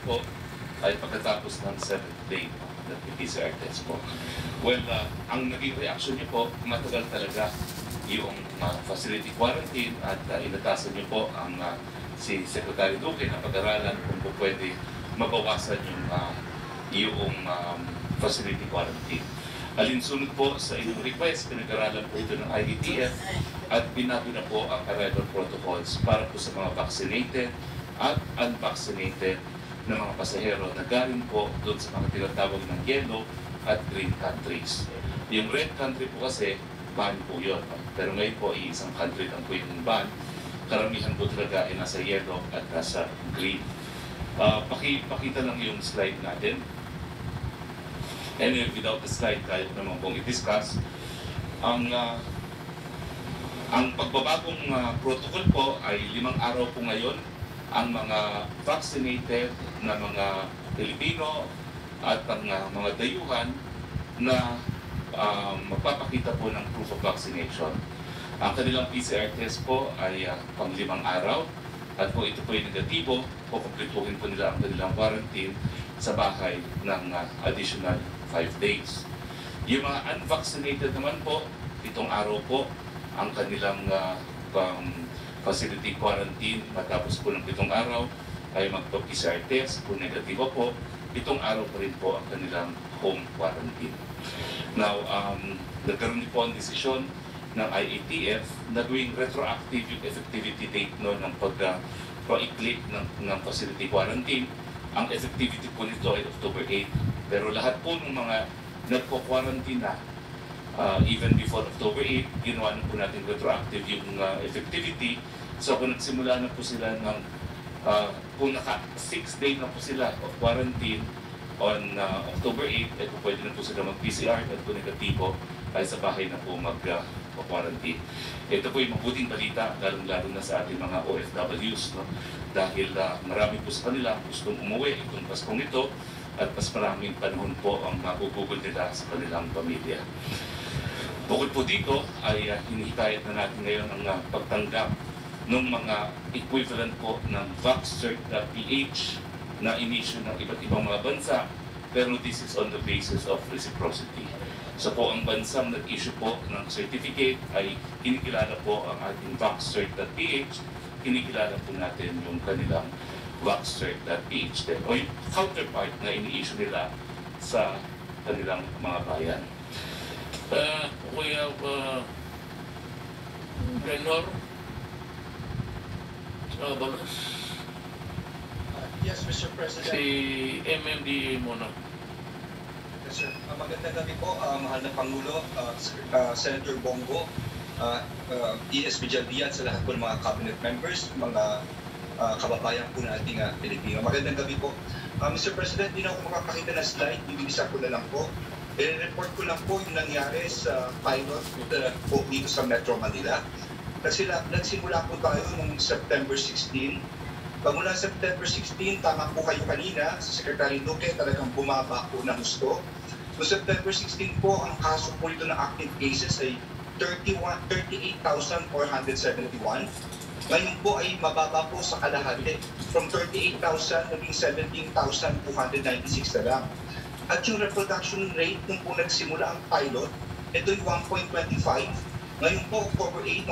po ay pagkatapos ng 7th day na PCR test po. Well, ang naging reaction niyo po, matagal talaga yung facility quarantine at inatasan niyo po ang si Secretary Duque na pag-aralan kung po pwede mabawasan yung facility quarantine. Alinsunod po sa inyong request, pinag-aralan po ito ng IATF at binago na po ang arrival protocols para po sa mga vaccinated at unvaccinated na mga pasahero na galing po doon sa mga tinatawag ng yellow at green countries. Yung red country po kasi, ban po yun. Pero ngayon po, isang country lang po yung ban. Karamihan po talaga ay nasa yellow at nasa green. Pakita lang yung slide natin. Anyway, without the slide, tayo naman pong i-discuss. Ang pagbabagong protocol po ay 5 araw po ngayon ang mga vaccinated na mga Pilipino at ang mga dayuhan na magpapakita po ng proof of vaccination. Ang kanilang PCR test po ay pang 5 araw at kung ito po ay negatibo, kukumpletuhin po nila ang kanilang quarantine sa bahay ng additional 5 days. Yung mga unvaccinated naman po, 7 araw po ang kanilang facility quarantine. Matapos po ng 7 araw ay magpa-PCR test. Kung negatibo po, 7 araw pa rin po ang kanilang home quarantine. Now, nagkaroon din po ang desisyon ng IATF na gawing retroactive yung effectivity date ng pag-i-click ng facility quarantine. Ang effectivity po nito ay October 8. Pero lahat po ng mga nagpo-quarantine na even before October 8, ginawa na po natin retroactive yung effectivity. So kung nagsimula na po sila ng, kung naka 6 days na po sila of quarantine on October 8, ay po pwede na po sila mag-PCR at kung negatibo ay sa bahay na po mag-quarantine. Ito po yung mabuting balita, lalong-lalo na sa ating mga OFWs, no? Dahil marami po sa kanila gustong umuwi itong Paskong ito at mas maraming panahon po ang magugugol nila sa kanilang pamilya. Bukod po dito ay hinihikayat na natin ngayon ang pagtanggap ng mga equivalent po ng VaxCert.ph na inisyu ng iba't ibang mga bansa, pero this is on the basis of reciprocity. So po ang bansang nag-issue po ng certificate ay kinikilala po ang ating VaxCert.ph, kinikilala po natin yung kanilang VaxCert.ph din, o yung counterpart na ini-issue nila sa kanilang mga bayan. We have Glenor Balas. Yes, Mr. President. Si MMDA muna. Yes, sir. Magandang gabi po, mahal na Pangulo, Senator Bongo, ES Villalbia at sa lahat po ng mga cabinet members, mga kababayan po nating Pilipino. Magandang gabi po. Mr. President, di na ako makapakita ng slide, bibigisa ko na lang po. I-report ko lang po yung nangyari sa pilot po dito sa Metro Manila. Nagsimula po tayo noong September 16. Pagmula September 16, tama po kayo kanina, sa Secretary Duque talagang bumaba po ng gusto. So September 16 po, ang kaso po ito ng active cases ay 38,471. Ngayon po ay mababa po sa kalahati. From 38,000 naging 17,296 na lang. At yung reproduction rate nung po nagsimula ang pilot, ito ay 1.25. Ngayon po, October 8,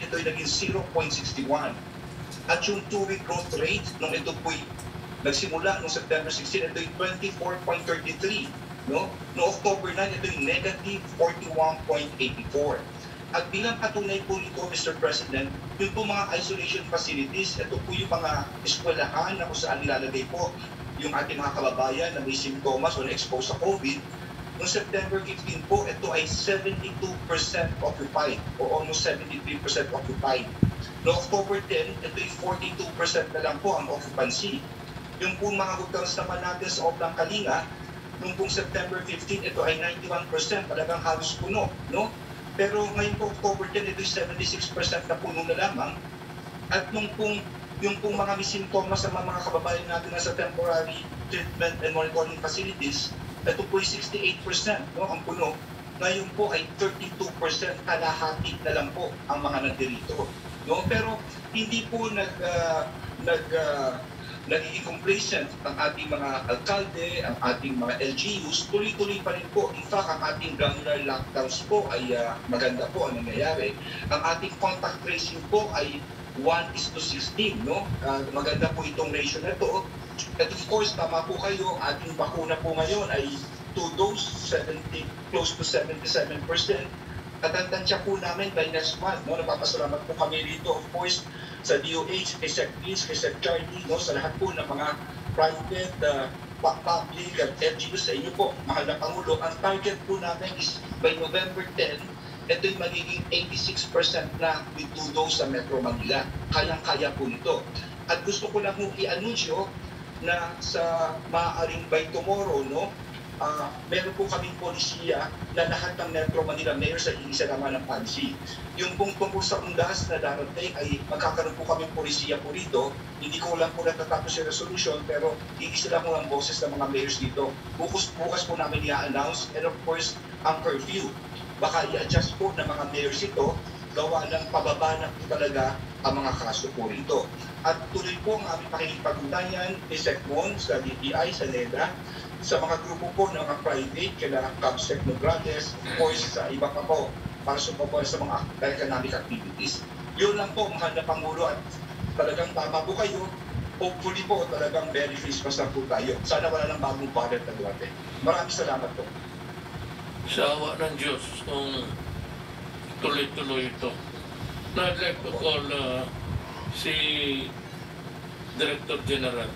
ito ay naging 0.61. At yung 2-week growth rate, nung ito po'y nagsimula noong September 16, ito ay 24.33. No? Noong October 9, ito ay negative 41.84. At bilang patunay po nito, Mr. President, yung po mga isolation facilities, ito po yung mga eskwelahan na kung saan nilalagay po yung ating mga kababayan na may simptomas o na-expose sa COVID. Noong September 15 po, ito ay 72% occupied o almost 73% occupied. Noong October 10, ito ay 42% na lang po ang occupancy. Yung pong mga hotels naman natin sa Oplang Kalinga, noong pong September 15, ito ay 91%, talagang halos puno. No? Pero ngayon po October 10, ito ay 76% na puno na lamang. At yung pong mga may simptomas sa mga kababayan natin na sa temporary treatment and monitoring facilities, ito po ay 68% no, ang puno. Ngayon po ay 32%, kalahati na lang po ang mga nandirito. No? Pero hindi po nagiging complacent ang ating mga alkalde, ang ating mga LGUs, tuloy-tuloy pa rin po. In fact, ang ating granular lockdowns po ay maganda po ang nangyayari. Ang ating contact tracing po ay 1:16, no? Maganda po itong ratio na ito. At of course, tama po kayo, ang ating bakuna po ngayon ay 2 dose, close to 77%. At ang tansya po namin by next month, no? Napapasalamat po kami rito, of course, sa DOH, kay Sec. Please, kay Sec. Charlie, no? Sa lahat po ng mga private, public at LGUs sa inyo po, mahal na Pangulo. Ang target po natin is by November 10, ito'y magiging 86% na with 2 dose sa Metro Manila. Kayang-kaya po nito. At gusto ko lang i-anunsyo na sa maaaring by tomorrow, no, meron po kaming polisiya na lahat ng Metro Manila Mayor sa iisa naman ng pansi. Yung pong tungkol sa undas na darating ay magkakaroon po kaming polisiya po rito. Hindi ko lang po natatapos yung resolution pero iisa lang po ang boses ng mga mayors dito. Bukas po namin i-announce and of course ang curfew. Baka i-adjust po ng mga mayors ito gawa ng pababa na po talaga ang mga kaso po rito. At tuloy po ang aming pakikipag-ugnayan ni SecMon sa DTI, sa NEDA, sa mga grupo po ng mga private, kaya CAPSEC Nograles, of course sa iba pa po, para sumapon sa mga economic activities. Yun lang po, mahal na Pangulo, at talagang tama po kayo. Hopefully po, talagang very Christmas na po tayo. Sana wala lang bagong budget na duwate. Maraming salamat po. Sa awa ng Diyos, kung tuloy-tuloy ito. Now, I'd like to call si Director General.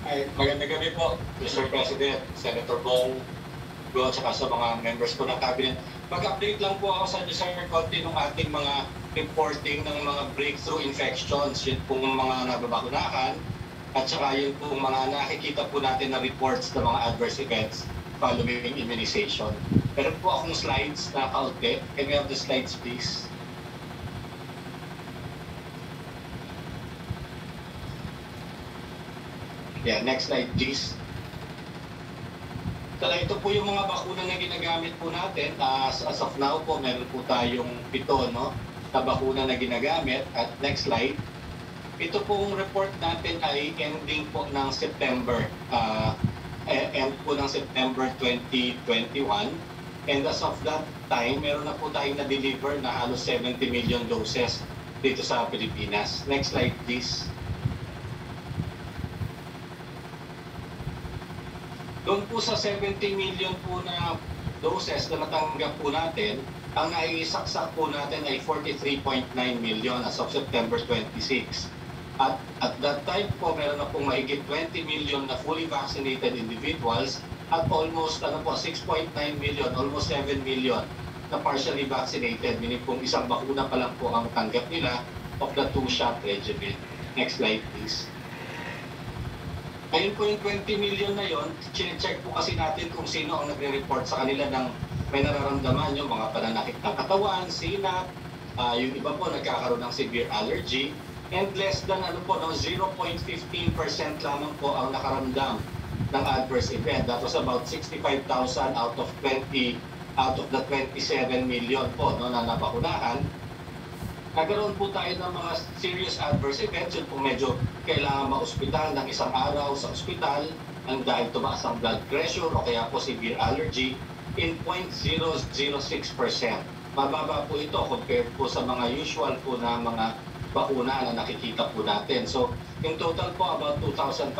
Ay, magandang gabi po, Mr. President, Senator Bong, at saka sa mga members po ng Cabinet. Mag-update lang po ako sa inyo, Sir, konti ng ating mga reporting ng mga breakthrough infections, yun pong mga nababakunahan, at saka yun pong mga nakikita po natin na reports ng mga adverse events following immunization. Meron po akong slides na kaunti. Can we have the slides, please? Yeah, next slide, please. So, ito po yung mga bakuna na ginagamit po natin. As of now po, meron po tayong 7 no, na bakuna na ginagamit. At next slide. Ito pong report natin ay ending po ng September. End po ng September 2021. And as of that time, meron na po tayong na-deliver na halos 70 million doses dito sa Pilipinas. Next slide, please. Doon po sa 70 million po na doses na natanggap po natin, ang naisaksak po natin ay 43.9 million as of September 26. At that time po, meron na pong mahigit 20 million na fully vaccinated individuals at almost 6.9 million, almost 7 million na partially vaccinated, meaning pong isang bakuna pa lang po ang tanggap nila of the 2-shot regimen. Next slide, please. Ayun po yung 20 million na yon, check po kasi natin kung sino ang nagre-report sa kanila ng may nararamdaman yung mga pananakit ng katawan, sinat, yung iba po nagkakaroon ng severe allergy, and less than 0.15% lamang po ang nakaramdam ng adverse event. That was about 65,000 out of the 27 million po no, na nabakunahan. Nagkaroon po tayo ng mga serious adverse events, yun po medyo kailangan ma-ospital ng isang araw sa ospital, ang dahil tumaas ang blood pressure o kaya po severe allergy in 0.006%. Mababa po ito compared po sa mga usual po na mga bakuna na nakikita po natin. So, in total po, about 2,597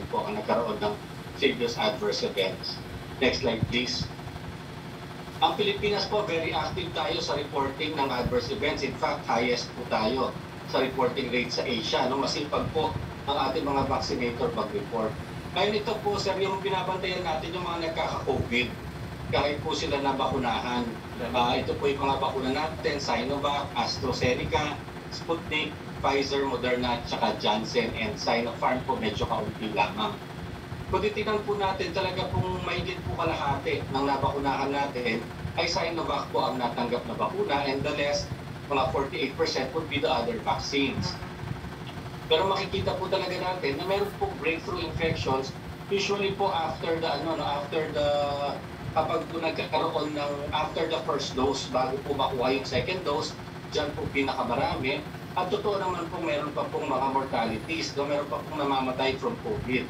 po ang nagkaroon ng serious adverse events. Next slide, please. Ang Pilipinas po, very active tayo sa reporting ng adverse events. In fact, highest po tayo sa reporting rate sa Asia. No? Masipag po ang ating mga vaccinator mag-report. Ngayon ito po, sir, yung binabantayan natin yung mga nagkaka-COVID. Kahit po sila nabakunahan. Ito po yung mga bakuna natin, Sinovac, AstraZeneca, Sputnik, Pfizer, Moderna, tsaka Janssen, and Sinopharm po medyo kaunti lamang. Kung titignan po natin, talaga pong mahigit po kalahati ng nabakunahan natin ay Sinovac po ang natanggap na bakuna, and the rest, mga 48% would be the other vaccines. Pero makikita po talaga natin na meron po breakthrough infections, usually po after kapag po nagkakaroon ng after the first dose, bago po makuha yung second dose, dyan po pinakamarami. At totoo naman po meron pa pong mga mortalities, no? Meron pa pong namamatay from COVID.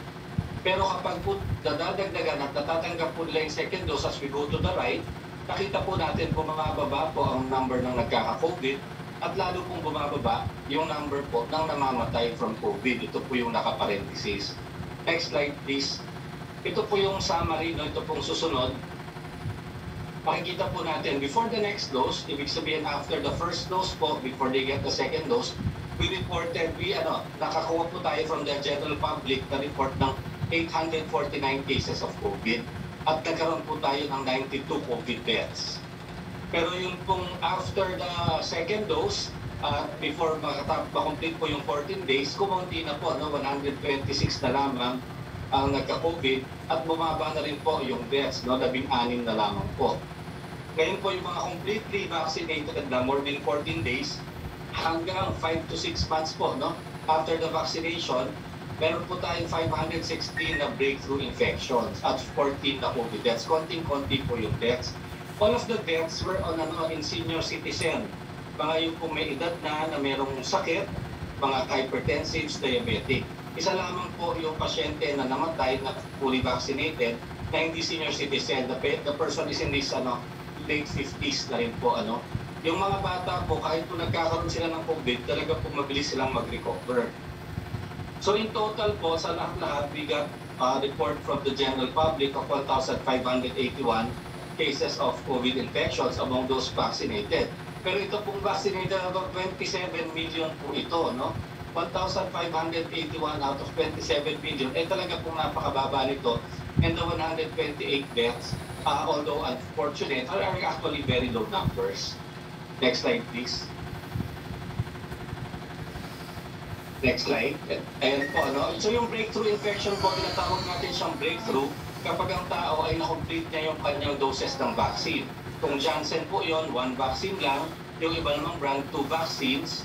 Pero kapag po dadagdagan at natatanggap po nila yung second dose as we go to the right, nakita po natin bumababa po ang number ng nagkaka-COVID at lalo pong bumababa yung number po ng namamatay from COVID. Ito po yung nakaparenthesis. Next slide please. Ito po yung summary, no? Ito pong susunod. Makikita po natin, before the next dose, ibig sabihin after the first dose po, before they get the second dose, nakakuha po tayo from the general public na report ng 849 cases of COVID at nagkaroon po tayo ng 92 COVID deaths. Pero yung pong after the second dose, before makomplete po yung 14 days, kumunti na po, 126 na lamang ang nagka-COVID at bumaba na rin po yung deaths, 16 na lamang po. Ngayon po yung mga completely vaccinated na more than 14 days, hanggang 5 to 6 months po, after the vaccination, meron po tayong 516 na breakthrough infections at 14 na COVID deaths. Konting-konti po yung deaths. All of the deaths were in senior citizen. Mga yung kung may edad na merong sakit, mga hypertensives, diabetic. Isa lamang po yung pasyente na namatay na fully vaccinated na hindi senior citizen. The person is in this late 50s na rin po. Yung mga bata po, kahit po nagkakaroon sila ng COVID, talaga po mabilis silang mag-recover. So in total po, sa lahat-lahat, we got report from the general public of 1,581 cases of COVID infections among those vaccinated. Pero ito pong vaccinated, about 27 million po ito, 1,581 out of 27 million, talaga pong napakababa nito. And the 128 deaths, although unfortunate, are actually very low numbers. Next slide, please. Next slide. Ayan po, So yung breakthrough infection po, tinatawag natin siyang breakthrough kapag ang tao ay na-complete niya yung kanyang doses ng vaccine. Kung Janssen po yon, 1 vaccine lang. Yung iba namang brand, 2 vaccines,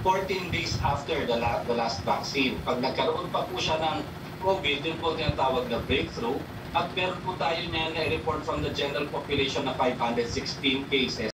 14 days after the last vaccine. Pag nagkaroon pa po siya ng COVID, yun po tinatawag na breakthrough. At meron po tayo niyan na report from the general population na 516 cases.